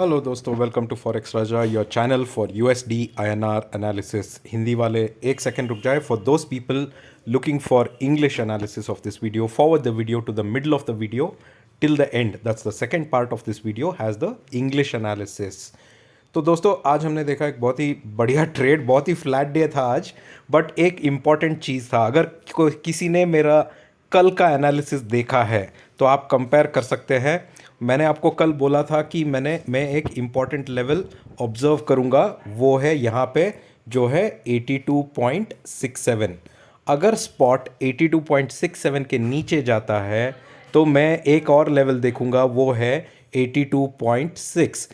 Hello दोस्तों, welcome to forex Raja, your channel for USD INR analysis. Hindi वाले एक second रुक जाए। For those people looking for English analysis of this video, forward the video to the middle of the video till the end. That's the second part of this video has the English analysis. तो दोस्तों, आज हमने देखा एक बहुत ही बढ़िया trade, बहुत ही flat day था आज, बट एक इम्पॉर्टेंट चीज़ था। अगर किसी ने मेरा कल का एनालिसिस देखा है तो आप कंपेयर कर सकते हैं। मैंने आपको कल बोला था कि मैं एक इम्पॉर्टेंट लेवल ऑब्जर्व करूंगा, वो है यहाँ पे जो है 82.67। अगर स्पॉट 82.67 के नीचे जाता है तो मैं एक और लेवल देखूंगा, वो है 82.6।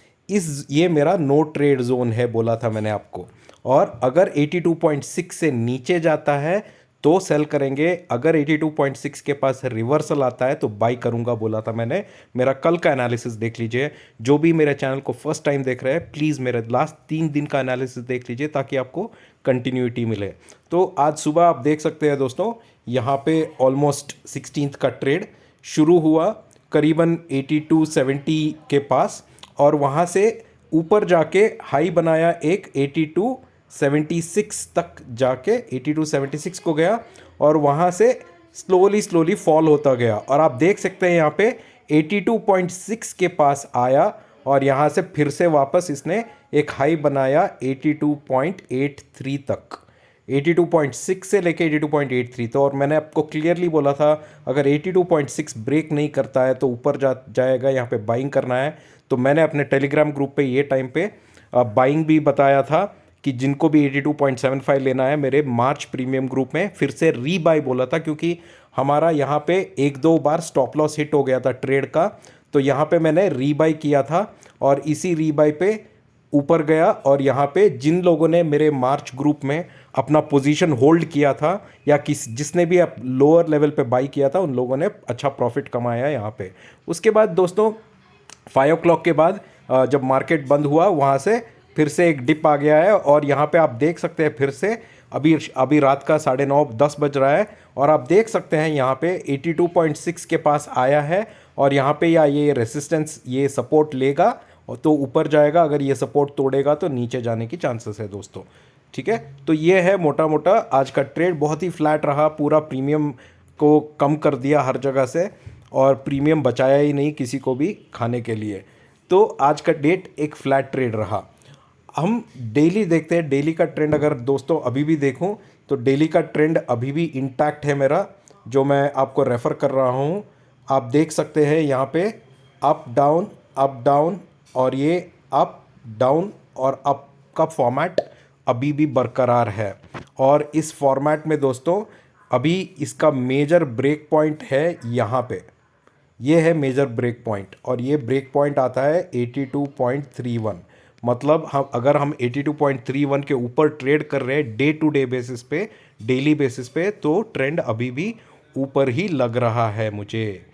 ये मेरा नो ट्रेड जोन है बोला था मैंने आपको। और अगर 82.6 से नीचे जाता है तो सेल करेंगे। अगर 82.6 के पास रिवर्सल आता है तो बाई करूंगा बोला था मैंने। मेरा कल का एनालिसिस देख लीजिए। जो भी मेरे चैनल को फर्स्ट टाइम देख रहे हैं, प्लीज़ मेरे लास्ट 3 दिन का एनालिसिस देख लीजिए ताकि आपको कंटिन्यूटी मिले। तो आज सुबह आप देख सकते हैं दोस्तों, यहाँ पे ऑलमोस्ट 16th का ट्रेड शुरू हुआ करीबन 8270 के पास, और वहाँ से ऊपर जाके हाई बनाया एक 8276 तक जाके 8276 को गया, और वहाँ से स्लोली स्लोली फॉल होता गया। और आप देख सकते हैं यहाँ पे 82.6 के पास आया, और यहाँ से फिर से वापस इसने एक हाई बनाया 82.83 तक। 82.6 से लेके 82.83। तो और मैंने आपको क्लियरली बोला था, अगर 82.6 ब्रेक नहीं करता है तो ऊपर जाएगा, यहाँ पे बाइंग करना है। तो मैंने अपने टेलीग्राम ग्रुप पे ये टाइम पे बाइंग भी बताया था कि जिनको भी 82.75 लेना है, मेरे मार्च प्रीमियम ग्रुप में फिर से रीबाई बोला था, क्योंकि हमारा यहाँ पे 1-2 बार स्टॉप लॉस हिट हो गया था ट्रेड का। तो यहाँ पे मैंने रीबाई किया था, और इसी रीबाई पे ऊपर गया। और यहाँ पे जिन लोगों ने मेरे मार्च ग्रुप में अपना पोजीशन होल्ड किया था, या जिसने भी लोअर लेवल पे बाई किया था, उन लोगों ने अच्छा प्रॉफिट कमाया यहाँ पे। उसके बाद दोस्तों 5 o'clock के बाद जब मार्केट बंद हुआ, वहाँ से फिर से एक डिप आ गया है। और यहाँ पे आप देख सकते हैं फिर से अभी अभी रात का 9:30-10 बज रहा है, और आप देख सकते हैं यहाँ पे 82.6 के पास आया है। और यहाँ पे या ये रेसिस्टेंस, ये सपोर्ट लेगा और तो ऊपर जाएगा। अगर ये सपोर्ट तोड़ेगा तो नीचे जाने की चांसेस है दोस्तों। ठीक है, तो ये है मोटा मोटा आज का ट्रेड। बहुत ही फ्लैट रहा, पूरा प्रीमियम को कम कर दिया हर जगह से, और प्रीमियम बचाया ही नहीं किसी को भी खाने के लिए। तो आज का डेट एक फ्लैट ट्रेड रहा। हम डेली देखते हैं, डेली का ट्रेंड अगर दोस्तों अभी भी देखूं तो डेली का ट्रेंड अभी भी इंटैक्ट है मेरा, जो मैं आपको रेफ़र कर रहा हूं। आप देख सकते हैं यहाँ पे अप डाउन, और ये अप डाउन और अप का फॉर्मेट अभी भी बरकरार है। और इस फॉर्मेट में दोस्तों अभी इसका मेजर ब्रेक पॉइंट है यहाँ पे, ये है मेजर ब्रेक पॉइंट, और ये ब्रेक पॉइंट आता है 82.31। मतलब अगर हम 82.31 के ऊपर ट्रेड कर रहे हैं डे टू डे बेसिस पे, डेली बेसिस पे, तो ट्रेंड अभी भी ऊपर ही लग रहा है मुझे।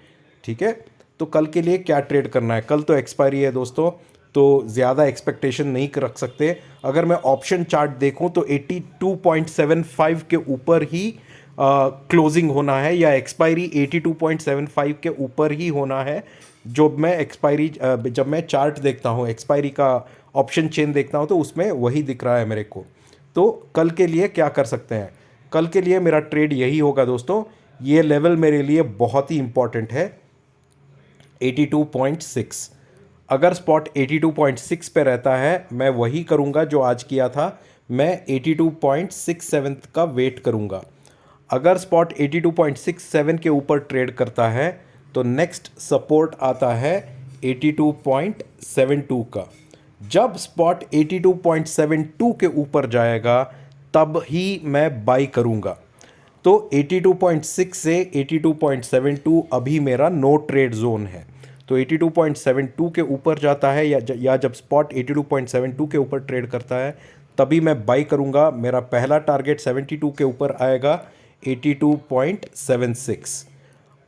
ठीक है, तो कल के लिए क्या ट्रेड करना है? कल तो एक्सपायरी है दोस्तों, तो ज़्यादा एक्सपेक्टेशन नहीं रख सकते। अगर मैं ऑप्शन चार्ट देखूं तो 82.75 के ऊपर ही क्लोजिंग होना है, या एक्सपायरी 82.75 के ऊपर ही होना है। जब मैं चार्ट देखता हूँ, एक्सपायरी का ऑप्शन चेन देखता हूँ, तो उसमें वही दिख रहा है मेरे को। तो कल के लिए क्या कर सकते हैं? कल के लिए मेरा ट्रेड यही होगा दोस्तों। ये लेवल मेरे लिए बहुत ही इंपॉर्टेंट है, 82.6। अगर स्पॉट 82.6 पे रहता है, मैं वही करूँगा जो आज किया था। मैं 82.67 का वेट करूँगा। अगर स्पॉट 82.67 के ऊपर ट्रेड करता है तो नेक्स्ट सपोर्ट आता है 82.72 का। जब स्पॉट 82.72 के ऊपर जाएगा तब ही मैं बाई करूँगा। तो 82.6 से 82.72 अभी मेरा नो ट्रेड जोन है। तो 82.72 के ऊपर जाता है, या जब स्पॉट 82.72 के ऊपर ट्रेड करता है तभी मैं बाई करूँगा। मेरा पहला टारगेट 72 के ऊपर आएगा 82.76,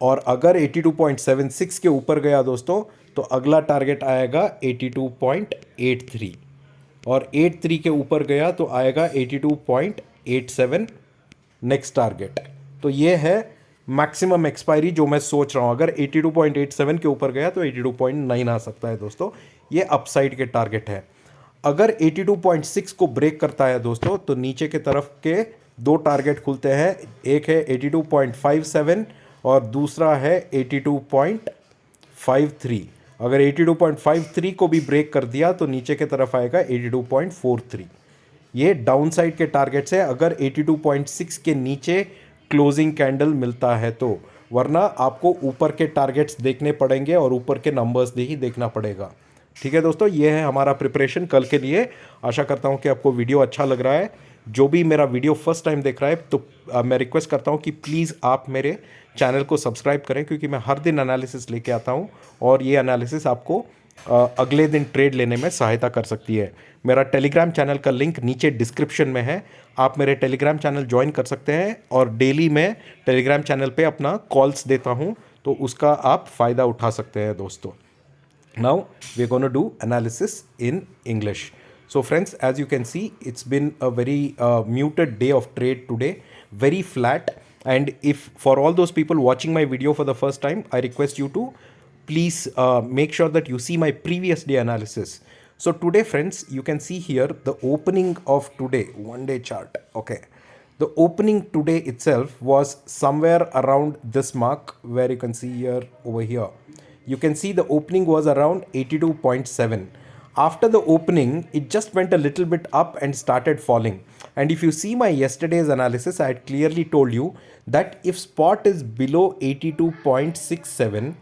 और अगर 82.76 के ऊपर गया दोस्तों तो अगला टारगेट आएगा 82.83, और 83 के ऊपर गया तो आएगा 82.87 नेक्स्ट टारगेट। तो ये है मैक्सिमम एक्सपायरी जो मैं सोच रहा हूँ। अगर 82.87 के ऊपर गया तो 82.9 आ सकता है दोस्तों। ये अपसाइड के टारगेट है। अगर 82.6 को ब्रेक करता है दोस्तों तो नीचे के तरफ के दो टारगेट खुलते हैं, एक है 82.57 और दूसरा है 82.53। अगर 82.53 को भी ब्रेक कर दिया तो नीचे के तरफ आएगा 82.43। ये डाउन साइड के टारगेट्स है अगर 82.6 के नीचे क्लोजिंग कैंडल मिलता है तो, वरना आपको ऊपर के टारगेट्स देखने पड़ेंगे और ऊपर के नंबर्स ही देखना पड़ेगा। ठीक है दोस्तों, ये है हमारा प्रिपरेशन कल के लिए। आशा करता हूँ कि आपको वीडियो अच्छा लग रहा है। जो भी मेरा वीडियो फर्स्ट टाइम देख रहा है तो मैं रिक्वेस्ट करता हूँ कि प्लीज़ आप मेरे चैनल को सब्सक्राइब करें, क्योंकि मैं हर दिन एनालिसिस लेके आता हूँ और ये एनालिसिस आपको अगले दिन ट्रेड लेने में सहायता कर सकती है। मेरा टेलीग्राम चैनल का लिंक नीचे डिस्क्रिप्शन में है, आप मेरे टेलीग्राम चैनल ज्वाइन कर सकते हैं और डेली मैं टेलीग्राम चैनल पे अपना कॉल्स देता हूँ, तो उसका आप फ़ायदा उठा सकते हैं दोस्तों। Now we're going to do analysis in English. So friends, as you can see, it's been a very muted day of trade today, very flat. And if for all those people watching my video for the first time, I request you to please make sure that you see my previous day analysis. So today friends, you can see here the opening of today, one day chart. Okay. The opening today itself was somewhere around this mark, where you can see here over here. You can see the opening was around 82.7. After the opening, it just went a little bit up and started falling. And if you see my yesterday's analysis, I had clearly told you that if spot is below 82.67,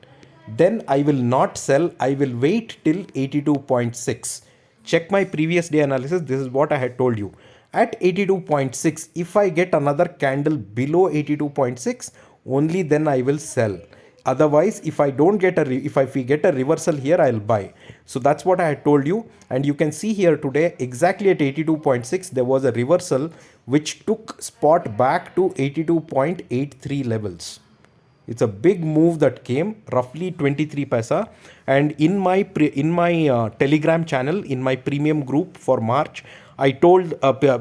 then I will not sell. I will wait till 82.6. Check my previous day analysis. This is what I had told you. At 82.6, if I get another candle below 82.6, only then I will sell. Otherwise, if I don't get if we get a reversal here, I'll buy. So that's what I had told you. And you can see here today, exactly at 82.6, there was a reversal which took spot back to 82.83 levels. It's a big move that came, roughly 23 paisa. And in my Telegram channel, in my premium group for March, I told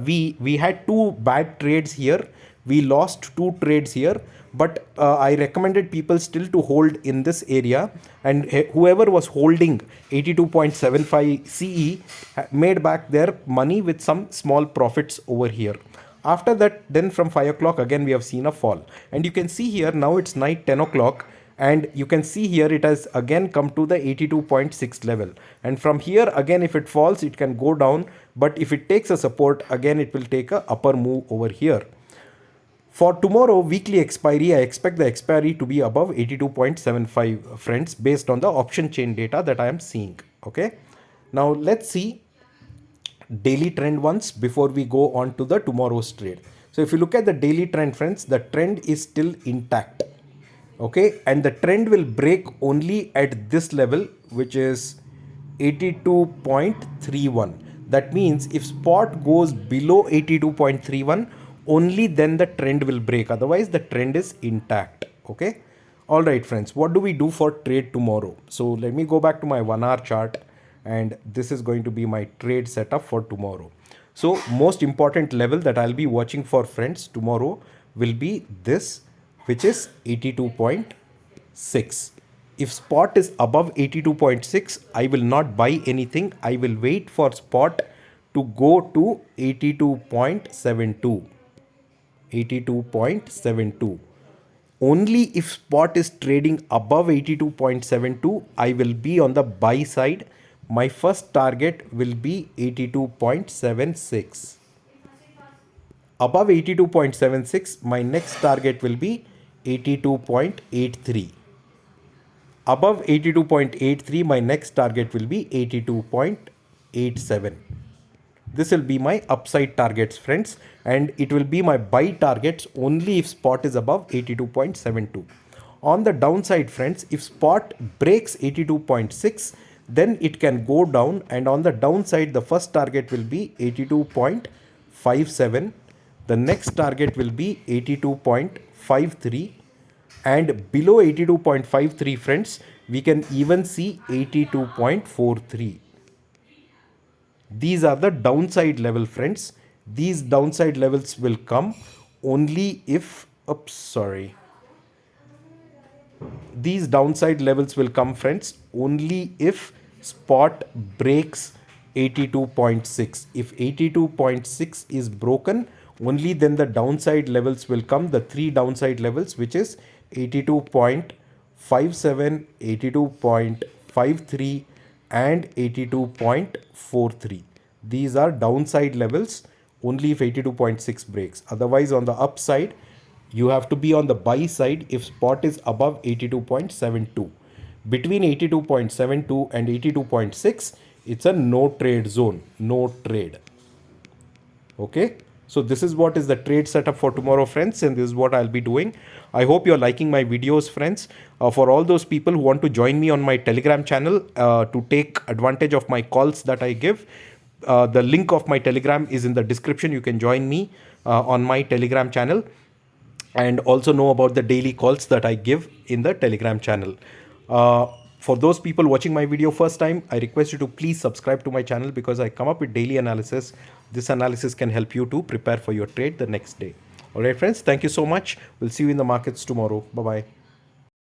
we had two bad trades here. We lost two trades here, but I recommended people still to hold in this area, and whoever was holding 82.75 CE made back their money with some small profits over here. After that, then from 5 o'clock again we have seen a fall, and you can see here now it's night 10 o'clock, and you can see here it has again come to the 82.6 level, and from here again if it falls it can go down, but if it takes a support again it will take a upper move over here. For tomorrow weekly expiry, I expect the expiry to be above 82.75 friends, based on the option chain data that I am seeing. Okay, now let's see daily trend once before we go on to the tomorrow's trade. So if you look at the daily trend friends, the trend is still intact. Okay, and the trend will break only at this level, which is 82.31. That means if spot goes below 82.31, only then the trend will break, otherwise the trend is intact. Okay, all right friends, what do we do for trade tomorrow? So let me go back to my 1 hour chart, and this is going to be my trade setup for tomorrow. So most important level that I'll be watching for friends tomorrow will be this, which is 82.6. If spot is above 82.6, I will not buy anything. I will wait for spot to go to 82.72. 82.72. Only if spot is trading above 82.72, I will be on the buy side. My first target will be 82.76. Above 82.76, my next target will be 82.83. Above 82.83, my next target will be 82.87. This will be my upside targets friends, and it will be my buy targets only if spot is above 82.72. On the downside friends, if spot breaks 82.6, then it can go down, and on the downside the first target will be 82.57. The next target will be 82.53, and below 82.53 friends, we can even see 82.43. These are the downside level friends. These downside levels will come only if, these downside levels will come friends only if spot breaks 82.6. If 82.6 is broken, only then the downside levels will come, the three downside levels, which is 82.57, 82.53 and 82.43. These are downside levels only if 82.6 breaks. Otherwise, on the upside, you have to be on the buy side if spot is above 82.72. Between 82.72 and 82.6, it's a no trade zone, no trade. Okay, so this is what is the trade setup for tomorrow, friends, and this is what I'll be doing. I hope you're liking my videos, friends. For all those people who want to join me on my Telegram channel to take advantage of my calls that I give, the link of my Telegram is in the description. You can join me on my Telegram channel and also know about the daily calls that I give in the Telegram channel. For those people watching my video first time, I request you to please subscribe to my channel because I come up with daily analysis. This analysis can help you to prepare for your trade the next day. All right, friends, thank you so much. We'll see you in the markets tomorrow. Bye-bye.